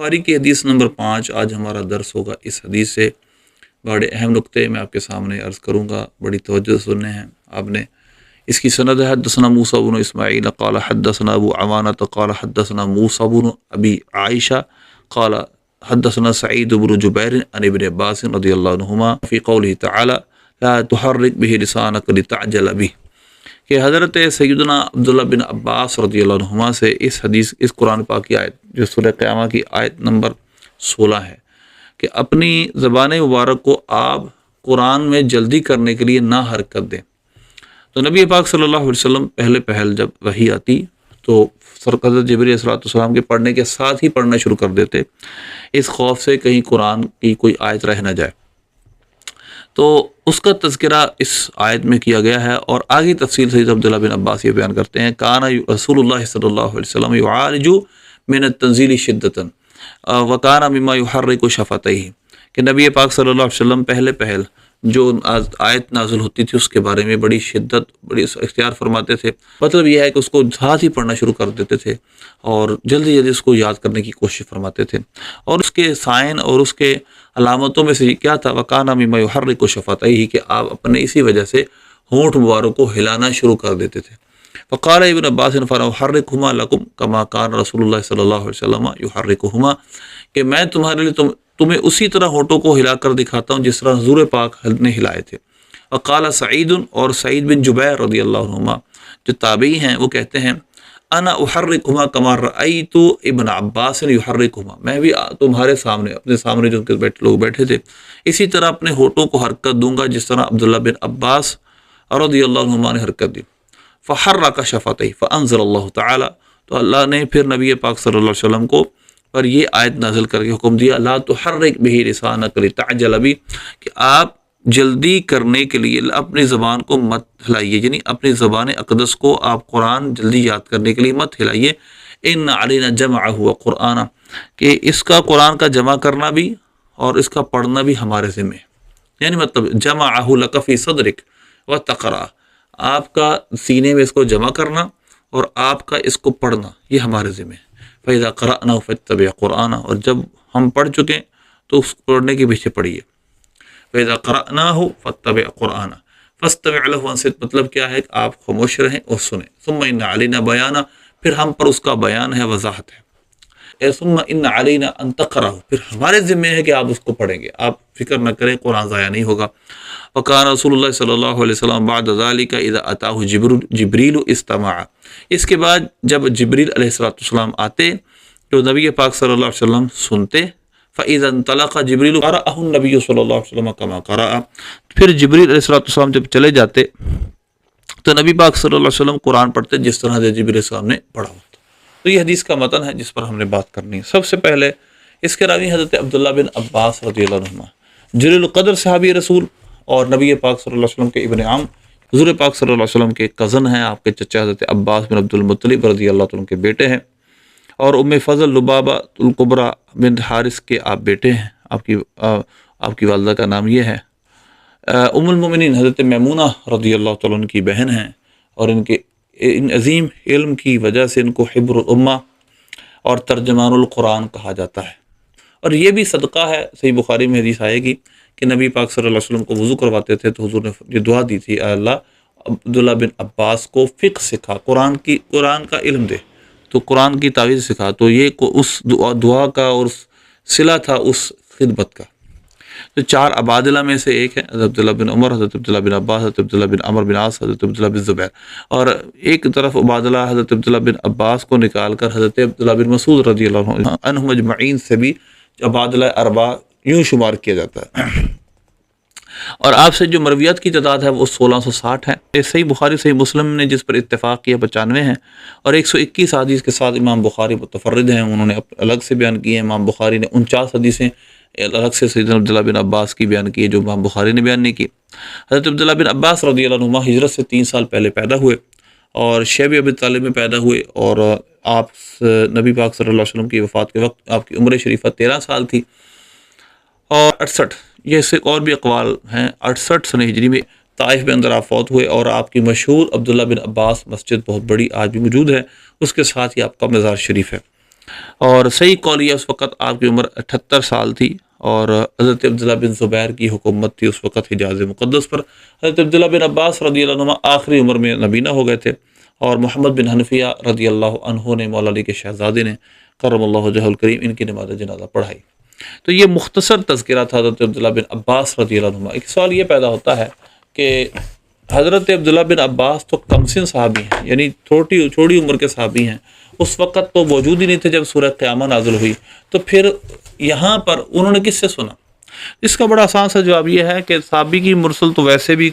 بخاری کی حدیث نمبر 5 آج ہمارا درس ہوگا۔ اس حدیث سے بڑے اہم نقطے میں آپ کے سامنے عرض کروں گا، بڑی توجہ سے سننے ہیں آپ نے۔ اس کی سند ہے حدثنا موسیٰ بن اسماعیل قال حدثنا ابو عوانۃ قال حدثنا موسیٰ بن ابی عائشہ قال حدثنا سعید بن جبیر عن ابن عباس رضی اللہ عنہما فی قولہ تعالی لا تحرک بہ لسانک لتعجل بہ، کہ حضرت سیدنا عبداللہ بن عباس رضی اللہ عنہما سے اس قرآن پاک کی آیت جو سورہ قیامہ کی آیت نمبر 16 ہے کہ اپنی زبان مبارک کو آپ قرآن میں جلدی کرنے کے لیے نہ حرکت دیں۔ تو نبی پاک صلی اللہ علیہ وسلم پہلے جب وحی آتی تو حضرت جبریل علیہ السلام کے پڑھنے کے ساتھ ہی پڑھنا شروع کر دیتے، اس خوف سے کہیں قرآن کی کوئی آیت رہ نہ جائے۔ تو اس کا تذکرہ اس آیت میں کیا گیا ہے، اور آگے تفصیل سے عبداللہ بن عباس یہ بیان کرتے ہیں کان رسول اللہ صلی اللہ علیہ وسلم یعالج من التنزیل شدۃ وکان مما یحرک شفتیہ، کہ نبی پاک صلی اللہ علیہ وسلم پہل جو آیت نازل ہوتی تھی اس کے بارے میں بڑی اختیار فرماتے تھے۔ مطلب یہ ہے کہ اس کو ساتھ ہی پڑھنا شروع کر دیتے تھے اور جلدی اس کو یاد کرنے کی کوشش فرماتے تھے، اور اس کے سائن اور اس کے علامتوں میں سے کیا تھا وَكَانَ مِمَّا يُحَرِّكُ شَفَتَيْهِ، کہ آپ اپنے اسی وجہ سے ہونٹ مبارک کو ہلانا شروع کر دیتے تھے۔ فقال ابن عباس فَنُحَرِّكُهُمَا لَكُمْ كَمَا كَانَ رسول اللہ صلی اللہ علیہ وسلم يُحَرِّكُهُمَا، کہ میں تمہارے لیے تمہیں اسی طرح ہونٹوں کو ہلا کر دکھاتا ہوں جس طرح حضور پاک نے ہلائے تھے۔ وقال سعید، اور سعید بن جبیر رضی اللہ عنہما جو تابعی ہیں وہ کہتے ہیں انا احرکہما کما رأیت ابن عباس یحرکہما، میں بھی تمہارے سامنے اپنے سامنے جو لوگ بیٹھے تھے اسی طرح اپنے ہونٹوں کو حرکت دوں گا جس طرح عبداللہ بن عباس رضی اللہ عنہما نے حرکت دی۔ فحرک شفتیہ فانزل اللہ تعالی، تو اللہ نے پھر نبی پاک صلی اللہ علیہ وسلم کو پر یہ آیت نازل کر کے حکم دیا لا تحرک بہ لسانک لتعجل بہ، کہ آپ جلدی کرنے کے لیے اپنی زبان کو مت ہلائیے، یعنی اپنی زبان اقدس کو آپ قرآن جلدی یاد کرنے کے لیے مت ہلائیے۔ ان علینا جمعہ وقرآن، کہ اس کا قرآن کا جمع کرنا بھی اور اس کا پڑھنا بھی ہمارے ذمہ ہے، یعنی مطلب جمعہ لک فی صدرک وتقرأ، آپ کا سینے میں اس کو جمع کرنا اور آپ کا اس کو پڑھنا یہ ہمارے ذمہ ہے۔ فَإِذَا قَرَأْنَاهُ فَاتَّبِعْ قُرْآنَهُ، اور جب ہم پڑھ چکیں تو اس پڑھنے کے پیچھے پڑھیے۔ فَإِذَا قَرَأْنَاهُ فَاتَّبِعْ قُرْآنَهُ فَاسْتَمِعْ لَهُ وَأَنصِتْ، مطلب کیا ہے کہ آپ خاموش رہیں اور سنیں۔ ثُمَّ إِنَّ عَلَيْنَا بَيَانَهُ، پھر ہم پر اس کا بیان ہے، وضاحت ہے۔ ثُمَّ إِنَّ عَلَيْنَا أَن تَقْرَأَهُ، پھر ہمارے ذمہ ہے کہ آپ اس کو پڑھیں گے، آپ فکر نہ کریں، قرآن ضائع نہیں ہوگا۔ وَكَانَ رسول اللہ صلی اللہ علیہ وسلم بعد ذلك إذا أتاه جبریل استمع، اس کے بعد جب جبریل علیہ السلام آتے تو نبی پاک صلی اللہ علیہ وسلم سنتے۔ فَإِذَا انطَلَقَ جِبْرِيلُ قَرَأَهُ النَّبِيُّ صلی اللہ علیہ وسلم كَمَا قَرَأَ، پھر جبریل علیہ السلام جب چلے جاتے تو نبی پاک صلی اللہ علیہ وسلم قرآن پڑھتے جس طرح جبریل علیہ السلام نے پڑھا ہوتا۔ تو یہ حدیث کا متن ہے جس پر ہم نے بات کرنی ہے۔ سب سے پہلے اس کے راوی حضرت عبداللہ بن عباس رضی اللہ عنہ، جلیل القدر صحابی رسول اور نبی پاک صلی اللہ علیہ وسلم کے ابن عم، حضور پاک صلی اللہ علیہ وسلم کے کزن ہیں، آپ کے چچا حضرت عباس بن عبد المطلب رضی اللہ عنہ کے بیٹے ہیں، اور ام فضل لبابہ الکبریٰ بنت حارث کے آپ بیٹے ہیں، آپ کی والدہ کا نام یہ ہے۔ ام المؤمنین حضرت میمونہ رضی اللہ تعالیٰ عنہ کی بہن ہیں، اور ان عظیم علم کی وجہ سے ان کو حبر الامہ اور ترجمان القرآن کہا جاتا ہے۔ اور یہ بھی صدقہ ہے، صحیح بخاری میں حدیث آئے گی کہ نبی پاک صلی اللہ علیہ وسلم کو وضو کرواتے تھے تو حضور نے یہ دعا دی تھی، اے اللہ عبداللہ بن عباس کو فقہ سکھا، قرآن کا علم دے، تو قرآن کی تعویذ سکھا، تو یہ اس دعا کا اور صلہ تھا اس خدمت کا۔ تو 4 عبادلہ میں سے ایک ہے حضرت عبداللہ بن عمر، حضرت عبداللہ بن عباس، حضرت عبداللہ بن عمر بن عاص، حضرت عبداللہ بن زبیر، اور ایک طرف عبادلہ حضرت عبداللہ بن عباس کو نکال کر حضرت عبداللہ بن مسعود رضی اللہ عنہم اجمعین سے بھی عبادلہ اربعہ یوں شمار کیا جاتا ہے۔ اور آپ سے جو مرویات کی تعداد ہے وہ 1660 ہے۔ صحیح بخاری صحیح مسلم نے جس پر اتفاق کیا 95 ہیں، اور 121 حدیث کے ساتھ امام بخاری متفرد ہیں، انہوں نے الگ سے بیان کی ہیں۔ امام بخاری نے 49 حدیثیں الگ سے سیدنا عبداللہ بن عباس کی بیان کی ہے جو امام بخاری نے بیان نہیں کی۔ حضرت عبداللہ بن عباس رضی اللہ عنہ ہجرت سے 3 سال پہلے پیدا ہوئے اور شیب ابی طالب میں پیدا ہوئے، اور آپ نبی پاک صلی اللہ علیہ وسلم کی وفات کے وقت آپ کی عمر شریفہ 13 سال تھی، اور 68 یہ سے اور بھی اقوال ہیں، 68 سنہ ہجری میں طائف میں اندر آپ فوت ہوئے، اور آپ کی مشہور عبداللہ بن عباس مسجد بہت بڑی آج بھی موجود ہے، اس کے ساتھ ہی آپ کا مزار شریف ہے۔ اور صحیح قول یہ اس وقت آپ کی عمر 78 سال تھی، اور حضرت عبداللہ بن زبیر کی حکومت تھی اس وقت حجاز مقدس پر۔ حضرت عبداللہ بن عباس رضی اللہ عنہ آخری عمر میں نبینہ ہو گئے تھے، اور محمد بن حنفیہ رضی اللہ عنہ نے، مولا علی کے شہزادے نے کرم اللہ وجہہ الکریم، ان کی نماز جنازہ پڑھائی۔ تو یہ مختصر تذکرہ تھا حضرت عبداللہ بن عباس رضی اللہ عنہ۔ ایک سوال یہ پیدا ہوتا ہے کہ حضرت عبداللہ بن عباس تو کمسن صحابی ہیں، یعنی چھوٹی عمر کے صحابی ہیں، اس وقت تو موجود ہی نہیں تھے جب سورہ قیامہ نازل ہوئی، تو پھر یہاں پر انہوں نے کس سے سنا؟ اس کا بڑا آسان سا جواب یہ ہے کہ صحابی کی مرسل تو ویسے بھی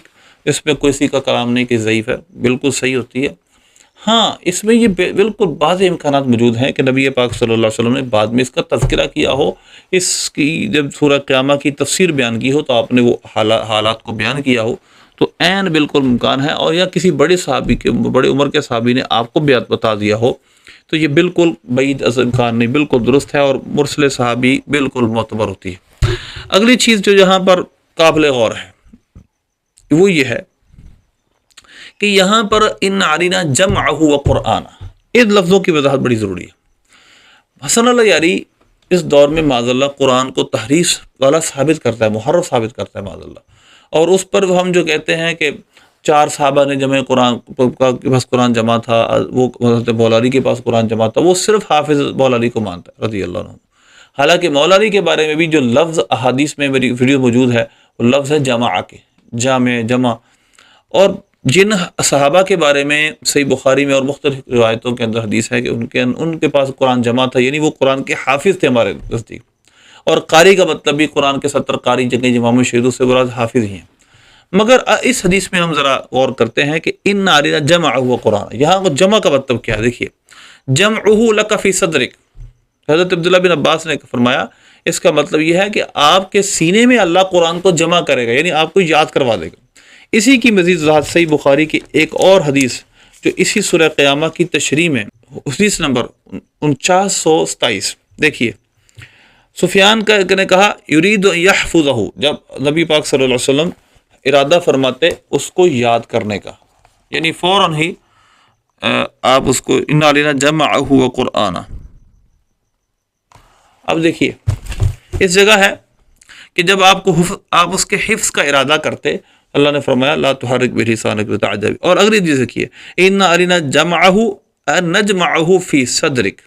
اس میں کسی کا کلام نہیں کہ ضعیف ہے، بالکل صحیح ہوتی ہے۔ ہاں، اس میں یہ بالکل بعض امکانات موجود ہیں کہ نبی پاک صلی اللہ علیہ وسلم نے بعد میں اس کا تذکرہ کیا ہو، اس کی جب سورہ قیامہ کی تفسیر بیان کی ہو تو آپ نے وہ حالات کو بیان کیا ہو، تو عین بالکل ممکن ہے، اور یا کسی بڑے صحابی کے، بڑے عمر کے صحابی نے آپ کو بتا دیا ہو، تو یہ بالکل بعید از امکان نہیں، بالکل درست ہے، اور مرسل صحابی بالکل معتبر ہوتی ہے۔ اگلی چیز جو یہاں پر قابل غور ہے وہ یہ ہے کہ یہاں پر ان علینا جمعہ و قرآن، ان لفظوں کی وضاحت بڑی ضروری ہے۔ حسن اللہ یاری اس دور میں معاذ اللہ قرآن کو تحریف والا ثابت کرتا ہے، محرف ثابت کرتا ہے معاذ اللہ، اور اس پر ہم جو کہتے ہیں کہ 4 صحابہ نے جمع قرآن کے پاس قرآن جمع تھا، وہ حضرت مولا علی کے پاس قرآن جمع تھا، وہ صرف حافظ مولا علی کو مانتا ہے رضی اللہ عنہ۔ حالانکہ مولا علی کے بارے میں بھی جو لفظ احادیث میں میری ویڈیو موجود ہے، وہ لفظ ہے جمع کے، جمع، اور جن صحابہ کے بارے میں صحیح بخاری میں اور مختلف روایتوں کے اندر حدیث ہے کہ ان کے پاس قرآن جمع تھا، یعنی وہ قرآن کے حافظ تھے ہمارے نزدیک، اور قاری کا مطلب بھی قرآن کے 70 قاری جگہ امام شہید سے مراد حافظ ہی ہیں۔ مگر اس حدیث میں ہم ذرا غور کرتے ہیں کہ ان علینا جمع ہوا قرآن، یہاں جمع کا مطلب کیا ہے؟ دیکھیے، جمعہ لک فی صدرک، حضرت عبداللہ بن عباس نے فرمایا اس کا مطلب یہ ہے کہ آپ کے سینے میں اللہ قرآن کو جمع کرے گا، یعنی آپ کو یاد کروا دے گا۔ اسی کی مزید وضاحت صحیح بخاری کی ایک اور حدیث جو اسی سورہ قیامہ کی تشریح میں، حدیث نمبر 4927، دیکھیے، سفیان نے کہا یرید ان یحفظہ، جب نبی پاک صلی اللہ علیہ وسلم ارادہ فرماتے اس کو یاد کرنے کا، یعنی فوراً ہی آپ اس کو ان علینا جمعہ و قرآن۔ اب دیکھیے، اس جگہ ہے کہ جب آپ اس کے حفظ کا ارادہ کرتے، اللہ نے فرمایا لا تحرک بہ لسانک لتعجل، اور اگلی چیز دیکھیے، ان علینا جمعہ نجمعہ فی صدرک،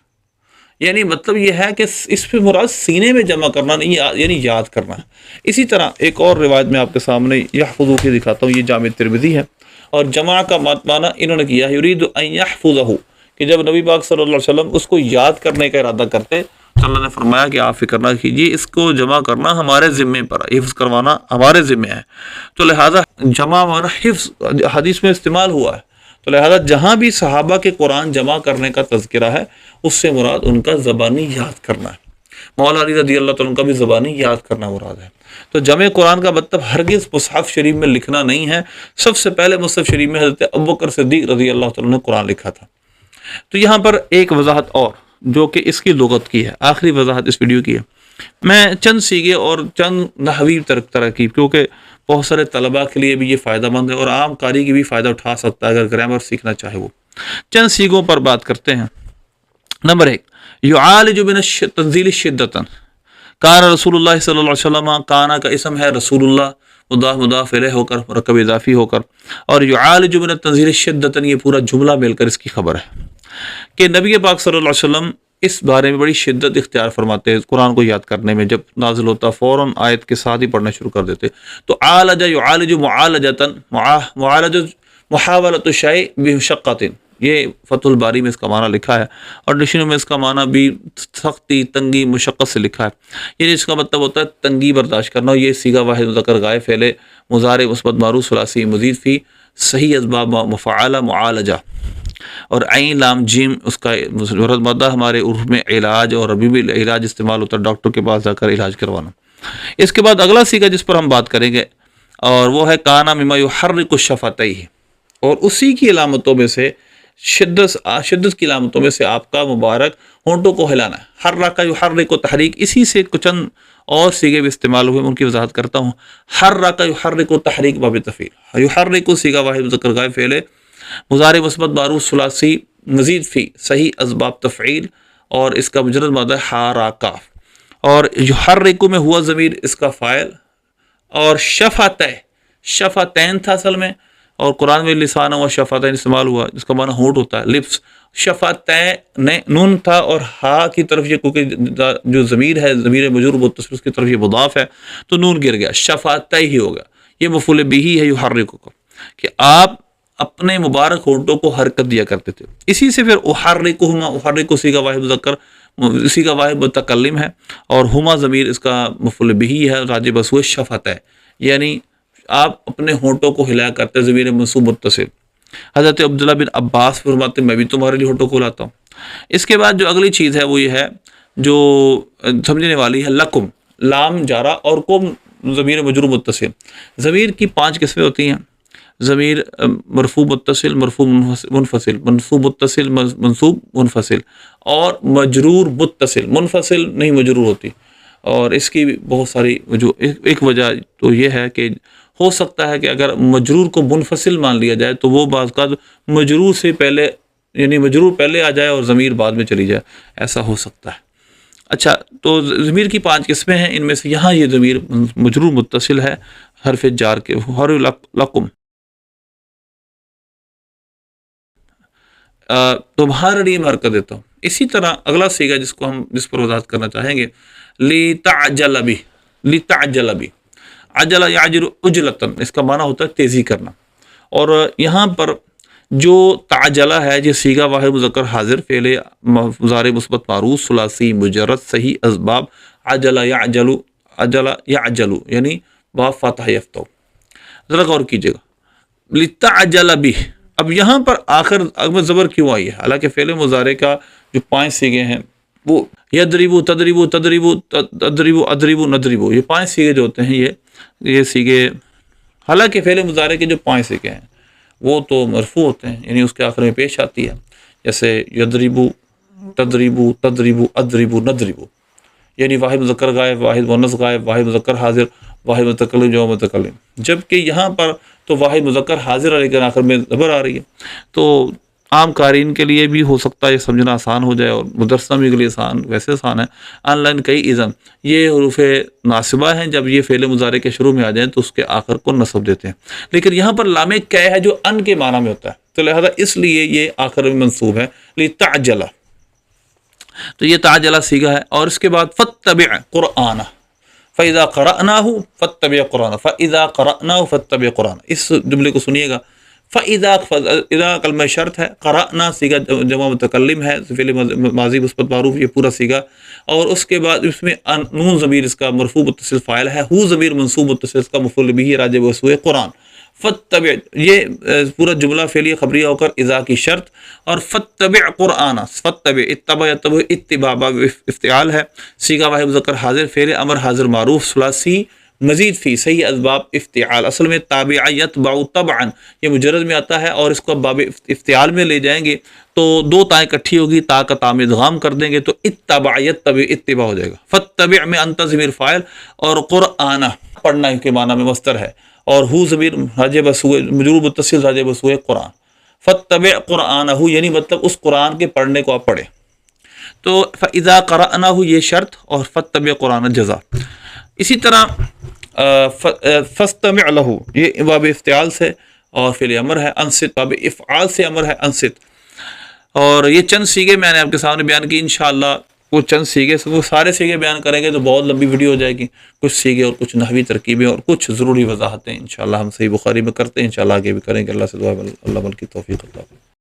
یعنی مطلب یہ ہے کہ اس پہ مراد سینے میں جمع کرنا نہیں، یعنی یاد کرنا ہے۔ اسی طرح ایک اور روایت میں آپ کے سامنے یحفظہ کی دکھاتا ہوں، یہ جامع ترمذی ہے، اور جمع کا معنی انہوں نے کیا یرید ان یحفظہ، کہ جب نبی پاک صلی اللہ علیہ وسلم اس کو یاد کرنے کا ارادہ کرتے تو اللہ نے فرمایا کہ آپ فکر نہ کیجیے، اس کو جمع کرنا ہمارے ذمے پر، حفظ کروانا ہمارے ذمے ہے، تو لہذا جمع اور حفظ حدیث میں استعمال ہوا ہے، تو لہذا جہاں بھی صحابہ کے قرآن جمع کرنے کا تذکرہ ہے، اس سے مراد ان کا زبانی یاد کرنا ہے۔ مولا علی رضی اللہ تعالیٰ کا بھی زبانی یاد کرنا مراد ہے۔ تو جمع قرآن کا مطلب ہرگز مصحف شریف میں لکھنا نہیں ہے۔ سب سے پہلے مصحف شریف میں حضرت ابوبکر صدیق رضی اللہ تعالیٰ نے قرآن لکھا تھا۔ تو یہاں پر ایک وضاحت اور جو کہ اس کی لغت کی ہے، آخری وضاحت اس ویڈیو کی ہے، میں چند سیغے اور چند نحوی ترکیب، کیونکہ بہت سارے طلباء کے لیے بھی یہ فائدہ مند ہے اور عام قاری کی بھی فائدہ اٹھا سکتا ہے اگر گرامر سیکھنا چاہے وہ۔ چند سیغوں پر بات کرتے ہیں۔ نمبر 1، یعالج من تنزیل شدتاً، کان رسول اللہ صلی اللہ علیہ وسلم، کانا کا اسم ہے رسول اللہ، مضاف الیہ ہو کر مرکب اضافی ہو کر، اور یعالج من تنزیل شدتاً یہ پورا جملہ مل کر اس کی خبر ہے کہ نبی پاک صلی اللہ علیہ وسلم اس بارے میں بڑی شدت اختیار فرماتے ہیں قرآن کو یاد کرنے میں۔ جب نازل ہوتا فوراً آیت کے ساتھ ہی پڑھنا شروع کر دیتے۔ تو عالج یعالج معالجتاً، معالج محاولۃ الشیء بمشقۃ، یہ فتح الباری میں اس کا معنی لکھا ہے، اور ڈکشنری میں اس کا معنی بھی سختی، تنگی، مشقت سے لکھا ہے، یعنی اس کا مطلب ہوتا ہے تنگی برداشت کرنا۔ یہ صیغہ واحد مذکر غائب فعل مضارع مثبت معروف ثلاثی مزید فی صحیح اسباب مفعلہ معالجہ، اور عین لام جیم اس کا مدہ ہمارے عرف میں علاج، اور ابھی بھی علاج استعمال ہوتا ہے، ڈاکٹر کے پاس جا کر علاج کروانا۔ اس کے بعد اگلا صیغہ جس پر ہم بات کریں گے اور وہ ہے کانا مما یحرک الشفتیہ، اور اسی کی علامتوں میں سے شدت کی علامتوں میں سے آپ کا مبارک ہونٹوں کو ہلانا ہے۔ حرک یحرک و تحریک، اسی سے کچھ اور صیغے بھی استعمال ہوئے، ان کی وضاحت کرتا ہوں۔ حرک یحرک و تحریک باب تفعیل، یحرک صیغہ واحد مذکر غائب فعل مضارع مثبت معروف ثلاثی مزید فی صحیح اسباب تفعیل، اور اس کا مجرد مادہ ہے ہا را کاف، اور یحرک میں ہوا ضمیر اس کا فاعل، اور شفتین تھا اصل میں، اور قرآن میں لسان و شفتین استعمال ہوا جس کا معنی ہونٹ ہوتا ہے، لپس، شفتین نون تھا، اور ہا کی طرف یہ کیونکہ جو ضمیر ہے ضمیر مجرور متصل اس کی طرف یہ مضاف ہے تو نون گر گیا، شفتین ہی ہوگا، یہ مفعول بہ ہے یحرک کو، کہ آپ اپنے مبارک ہونٹوں کو حرکت دیا کرتے تھے۔ اسی سے پھر احرکہما، احرک اسی کا واحد مذکر اسی کا واحد متکلم ہے، اور ہما ضمیر اس کا مفعول بہ ہے راجع بسوئے شفت ہے، یعنی آپ اپنے ہونٹوں کو ہلایا کرتے، ضمیر منصوب متصل۔ حضرت عبداللہ بن عباس فرماتے میں بھی تمہارے لیے ہونٹوں کو ہلاتا ہوں۔ اس کے بعد جو اگلی چیز ہے وہ یہ ہے جو سمجھنے والی ہے، لکم، لام جارا اور کم ضمیر مجرور متصل۔ ضمیر کی 5 قسمیں ہوتی ہیں، ضمیر مرفوع متصل، مرفوع منفصل، منصوب متصل، منصوب منفصل، اور مجرور متصل، منفصل نہیں مجرور ہوتی۔ اور اس کی بہت ساری جو ایک وجہ تو یہ ہے کہ ہو سکتا ہے کہ اگر مجرور کو منفصل مان لیا جائے تو وہ بعض کا مجرور سے پہلے، یعنی مجرور پہلے آ جائے اور ضمیر بعد میں چلی جائے، ایسا ہو سکتا ہے۔ اچھا، تو ضمیر کی 5 قسمیں ہیں، ان میں سے یہاں یہ ضمیر مجرور متصل ہے حرف جار کے، لکم، تمہارے لیے میں حرکت دیتا ہوں۔ اسی طرح اگلا صیغہ جس پر وضاحت کرنا چاہیں گے، لِتَعْجَلَ بِهِ، لِتَعْجَلَ بِهِ، عجل یعجل عجلتاً، اس کا معنی ہوتا ہے تیزی کرنا۔ اور یہاں پر جو تعجلہ ہے یہ صیغہ واحد مذکر حاضر، فعل مضارع مثبت معروف ثلاثی مجرد صحیح اسباب، عجل یعجل، عجل یعجل، یعنی با فتح یفتح۔ ذرا غور کیجیے گا، لِتَعْجَلَ بِهِ، اب یہاں پر آخر میں زبر کیوں آئی ہے؟ حالانکہ فعل مضارع کا جو 5 صیغے ہیں وہ یضرب، تضرب، تضرب، تضرب، اضرب، نضرب، یہ 5 صیغے جو ہوتے ہیں یہ صیغے، حالانکہ فعل مضارع کے جو 5 صیغے ہیں وہ تو مرفوع ہوتے ہیں، یعنی اس کے آخر میں پیش آتی ہے، جیسے یضرب، تضرب، تضرب، اضرب، نضرب، یعنی واحد مذکر غائب، واحد مؤنث غائب، واحد مذکر حاضر، واحد متکلم جمع متکلم، جبکہ یہاں پر تو واحد مذکر حاضر ہے لیکن آخر میں زبر آ رہی ہے۔ تو عام قارئین کے لیے بھی ہو سکتا ہے یہ سمجھنا آسان ہو جائے، اور مدرسہ بھی کے لیے ویسے آسان ہے۔ آن لائن کئی اذن یہ حروف ناصبہ ہیں، جب یہ فعل مضارع کے شروع میں آ جائیں تو اس کے آخر کو نصب دیتے ہیں، لیکن یہاں پر لام کی ہے جو ان کے معنی میں ہوتا ہے، تو لہذا اس لیے یہ آخر میں منصوب ہے، لِتَعْجَلَ، تو یہ تعجلہ صیغہ ہے۔ اور اس کے بعد فَاتَّبِعْ قُرْآنَ، فَإِذَا قَرَأْنَاهُ فَاتَّبِعْ قُرْآنَ، فَإِذَا قَرَأْنَاهُ فَاتَّبِعْ قُرْآنَ، اس جملے کو سنیے گا۔ فَإِذَا کلمہ شرط ہے، قرأنا صیغہ جمع متکلم ہے، فعل ماضی مثبت معروف، یہ پورا صیغہ، اور اس کے بعد اس میں نون ضمیر اس کا مرفوع متصل فاعل ہے، ہو ضمیر منصوب متصل اس کا مفعول بہ راجع بسوئے قرآن، فَاتَّبِعْ، یہ پورا جملہ فعلیہ خبریہ ہو کر اذا کی شرط، اور فَاتَّبِعْ قرآن، فَاتَّبِعْ، اتبع یتبع، اتباع باب افتعال ہے، صیغہ واحد مذکر حاضر، فعل امر حاضر معروف ثلاثی مزید فی، صحیح اسباب افتعال، اصل میں تابع یتبع طبعا یہ مجرد میں آتا ہے، اور اس کو باب افتعال میں لے جائیں گے تو 2 تائیں اکٹھی ہوگی، تا کا تا میں ادغام کر دیں گے تو اتبع یتبع اتباع ہو جائے گا۔ فَاتَّبِعْ میں انت ضمیر فاعل، اور قرآن پڑھنا کے معنی میں مصدر ہے، اور ہو ضمیر راجع بسوئے مجرور متصل راجع بسوئے قرآن، فَاتَّبِعْ قُرْآنَهُ، یعنی مطلب اس قرآن کے پڑھنے کو آپ پڑھیں۔ تو فَإِذَا قَرَأْنَاهُ یہ شرط، اور فَاتَّبِعْ قُرْآنَ جزا۔ اسی طرح فَاسْتَمِعْ لَهُ یہ باب افتعال سے، اور فعل امر ہے، انصت باب افعال سے امر ہے، انصت۔ اور یہ چند صیغے میں نے آپ کے سامنے بیان کی، انشاءاللہ وہ چند صیغے، وہ سارے صیغے بیان کریں گے تو بہت لمبی ویڈیو ہو جائے گی، کچھ صیغے اور کچھ نحوی ترکیبیں اور کچھ ضروری وضاحتیں انشاءاللہ ہم صحیح بخاری میں کرتے ہیں، انشاءاللہ آگے بھی کریں گے۔ اللہ سے دعا ہے اللہ عمل کی توفیق عطا فرمائے۔